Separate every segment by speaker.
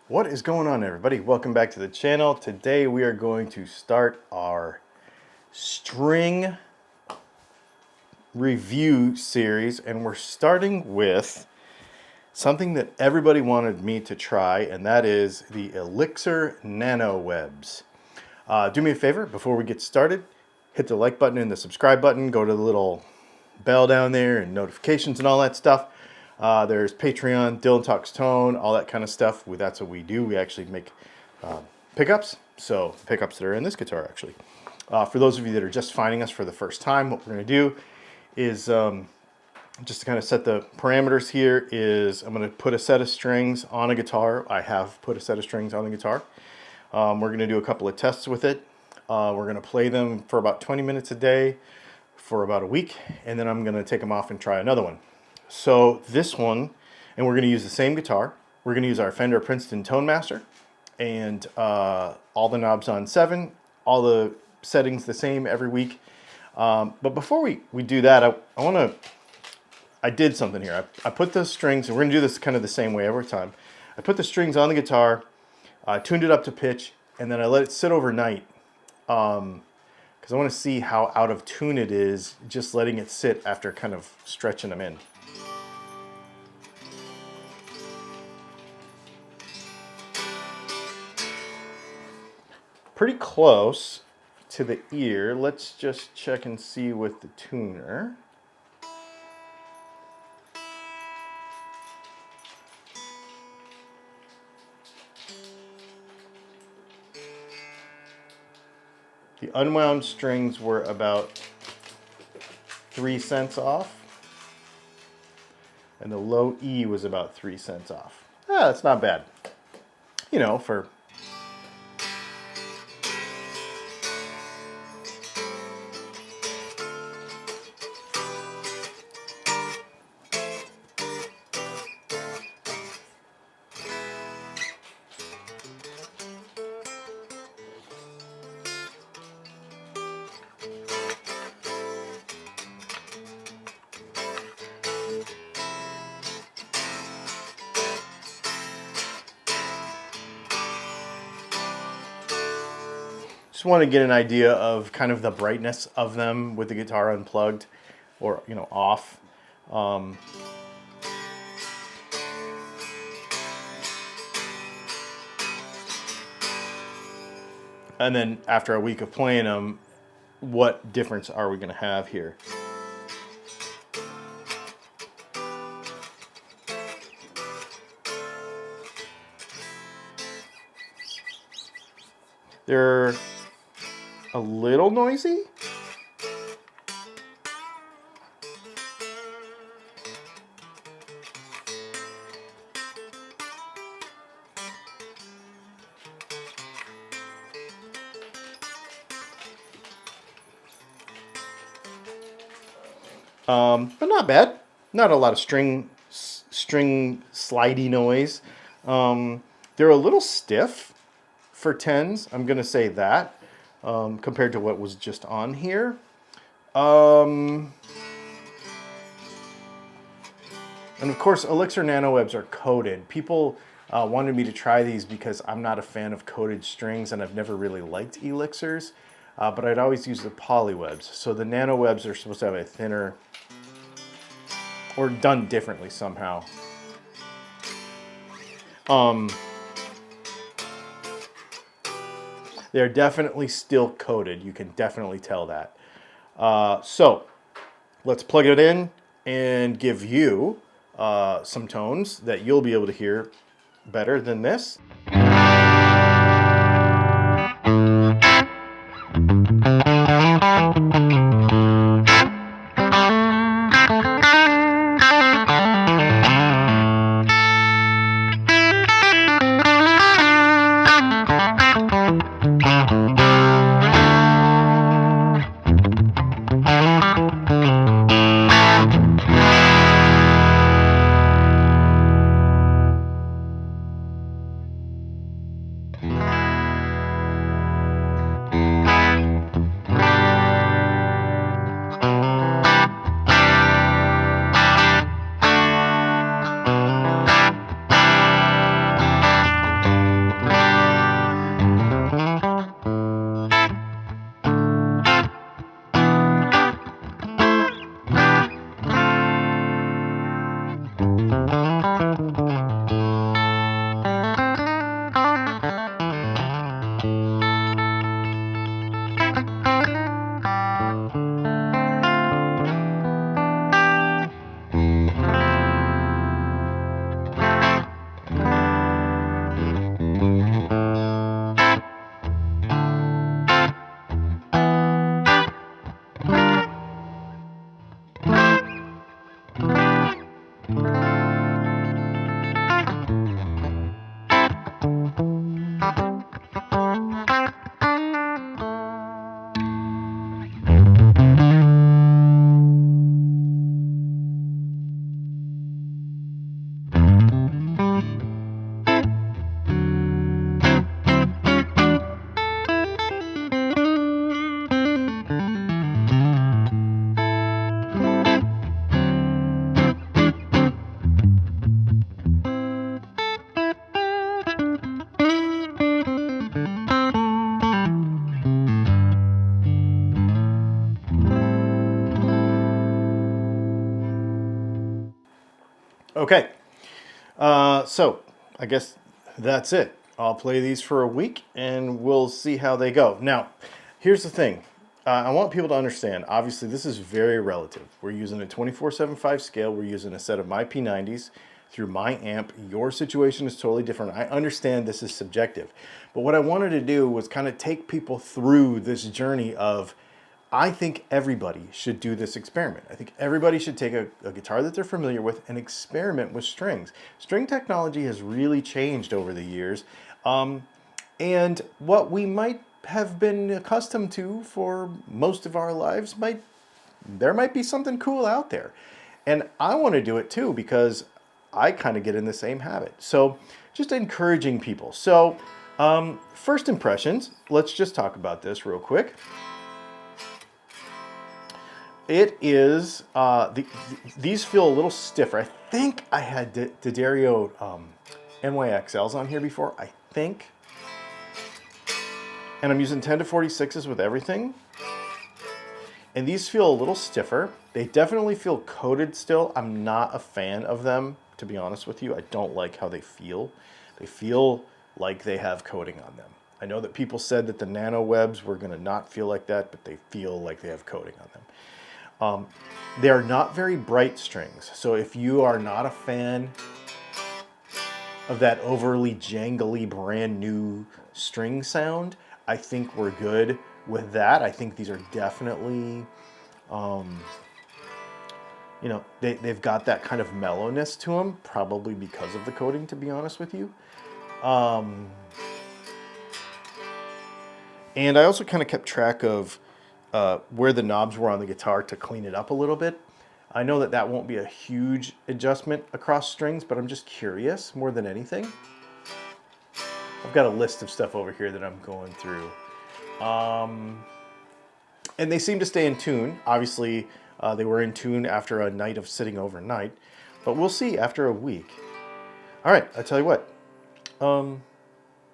Speaker 1: What is going on, everybody? Welcome back to the channel. Today we are going to start our string review series, and we're starting with something that everybody wanted me to try, and that is the Elixir Nanowebs. Do me a favor before we get started, hit the like button and the subscribe button, go to the little bell down there and notifications and all that stuff. There's Patreon, DylanTalksTone, all that kind of stuff. That's what we do. We actually make pickups. So pickups that are in this guitar, actually. For those of you that are just finding us for the first time, what we're going to do is, just to kind of set the parameters here, is I'm going to put a set of strings on a guitar. I have put a set of strings on the guitar. We're going to do a couple of tests with it. We're going to play them for about 20 minutes a day for about a week, and then I'm going to take them off and try another one. So this one, and we're going to use the same guitar. We're going to use our Fender Princeton Tone Master, and all the knobs on 7, all the settings the same every week. But before we do that, I did something here. I put the strings, and we're going to do this kind of the same way every time. I put the strings on the guitar, tuned it up to pitch, and then I let it sit overnight. Because I want to see how out of tune it is, just letting it sit after kind of stretching them in. Pretty close to the ear. Let's just check and see with the tuner. The unwound strings were about 3 cents off, and the low E was about 3 cents off. That's not bad. You know, for just want to get an idea of kind of the brightness of them with the guitar unplugged or, you know, off. And then after a week of playing them, what difference are we going to have here? They're a little noisy. But not bad. Not a lot of string slidey noise. They're a little stiff for 10s. I'm going to say that. Compared to what was just on here. And of course, Elixir Nanowebs are coated. People wanted me to try these because I'm not a fan of coated strings, and I've never really liked Elixirs, but I'd always use the polywebs. So the Nanowebs are supposed to have a thinner, or done differently somehow. They're definitely still coated. You can definitely tell that. So let's plug it in and give you some tones that you'll be able to hear better than this. So I guess that's it. I'll play these for a week and we'll see how they go. Now, here's the thing. I want people to understand, obviously this is very relative. We're using a 24/75 scale. We're using a set of my P90s through my amp. Your situation is totally different. I understand this is subjective. But what I wanted to do was kind of take people through this journey of, I think everybody should do this experiment. I think everybody should take a guitar that they're familiar with and experiment with strings. String technology has really changed over the years. And what we might have been accustomed to for most of our lives, there might be something cool out there. And I want to do it too because I kind of get in the same habit. So just encouraging people. So first impressions, let's just talk about this real quick. It is, these feel a little stiffer. I think I had D'Addario NYXLs on here before, I think. And I'm using 10 to 46s with everything. And these feel a little stiffer. They definitely feel coated still. I'm not a fan of them, to be honest with you. I don't like how they feel. They feel like they have coating on them. I know that people said that the Nanowebs were gonna not feel like that, but they feel like they have coating on them. They are not very bright strings. So if you are not a fan of that overly jangly brand new string sound, I think we're good with that. I think these are definitely, you know, they've got that kind of mellowness to them, probably because of the coating, to be honest with you. And I also kind of kept track of where the knobs were on the guitar to clean it up a little bit. I know that that won't be a huge adjustment across strings, but I'm just curious more than anything. I've got a list of stuff over here that I'm going through. And they seem to stay in tune. Obviously, they were in tune after a night of sitting overnight, but we'll see after a week. All right, I tell you what,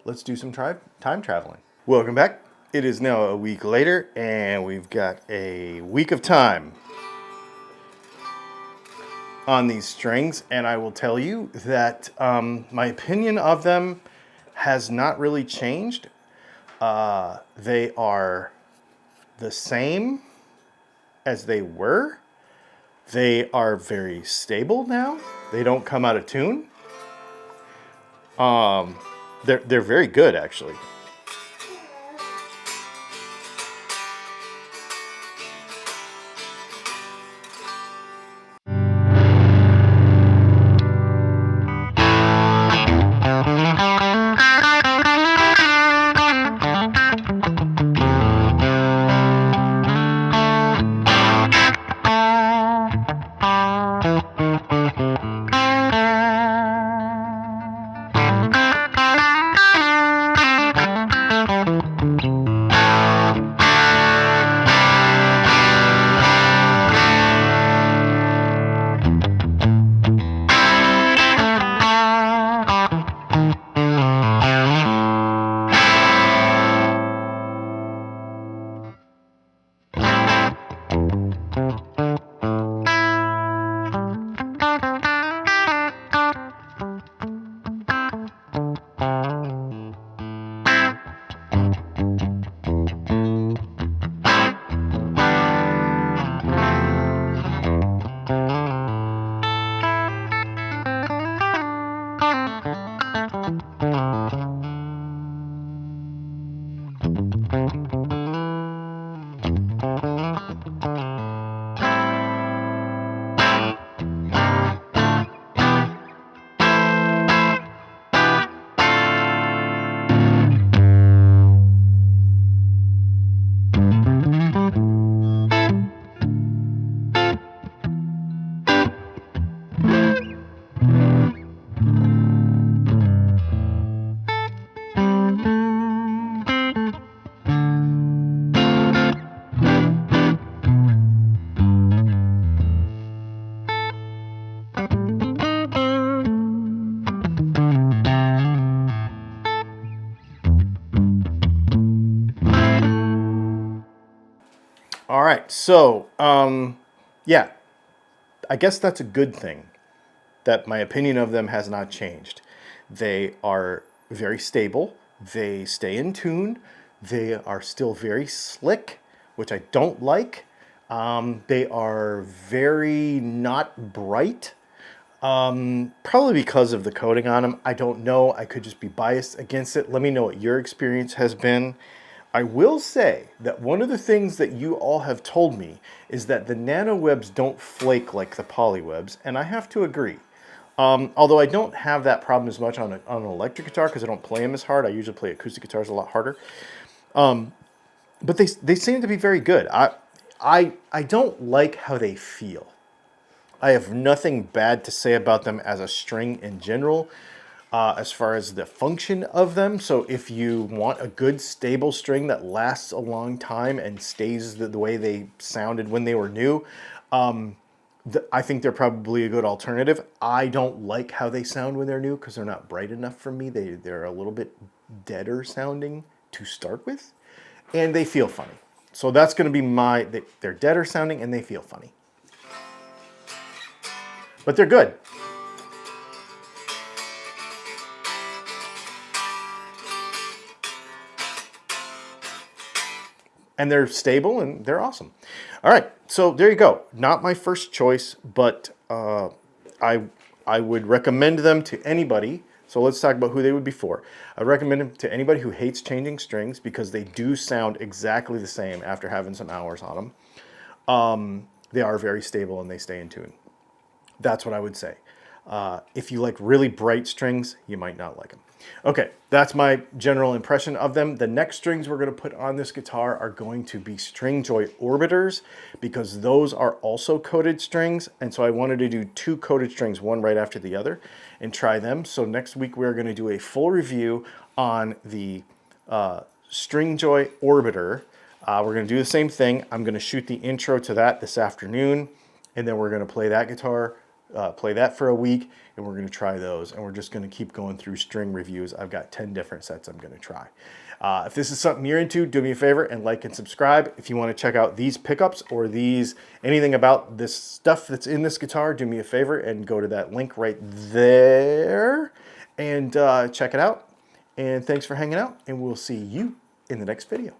Speaker 1: let's do some time traveling. Welcome back. It is now a week later, and we've got a week of time on these strings, and I will tell you that my opinion of them has not really changed. They are the same as they were. They are very stable now. They don't come out of tune. They're very good, actually. All right, so yeah, I guess that's a good thing. that my opinion of them has not changed. They are very stable. They stay in tune. They are still very slick, which I don't like. They are very not bright. Probably because of the coating on them. I don't know. I could just be biased against it. Let me know what your experience has been. I will say that one of the things that you all have told me is that the Nanowebs don't flake like the polywebs, and I have to agree. Although I don't have that problem as much on an electric guitar because I don't play them as hard. I usually play acoustic guitars a lot harder. But they seem to be very good. I don't like how they feel. I have nothing bad to say about them as a string in general, as far as the function of them. So if you want a good stable string that lasts a long time and stays the way they sounded when they were new, I think they're probably a good alternative. I don't like how they sound when they're new because they're not bright enough for me. They're a little bit deader sounding to start with, and they feel funny. So that's going to be they're deader sounding and they feel funny. But they're good. And they're stable and they're awesome. All right, so there you go. Not my first choice, but I would recommend them to anybody. So let's talk about who they would be for. I recommend them to anybody who hates changing strings because they do sound exactly the same after having some hours on them. They are very stable and they stay in tune. That's what I would say. If you like really bright strings, you might not like them. Okay, that's my general impression of them. The next strings we're going to put on this guitar are going to be Stringjoy Orbiters because those are also coated strings. And so I wanted to do 2 coated strings, one right after the other, and try them. So next week we're going to do a full review on the Stringjoy Orbiter. We're going to do the same thing. I'm going to shoot the intro to that this afternoon, and then we're going to play that guitar. Play that for a week, and we're going to try those, and we're just going to keep going through string reviews. I've got 10 different sets I'm going to try. If this is something you're into, do me a favor and like and subscribe. If you want to check out these pickups or anything about this stuff that's in this guitar, do me a favor and go to that link right there and check it out. And thanks for hanging out, and we'll see you in the next video.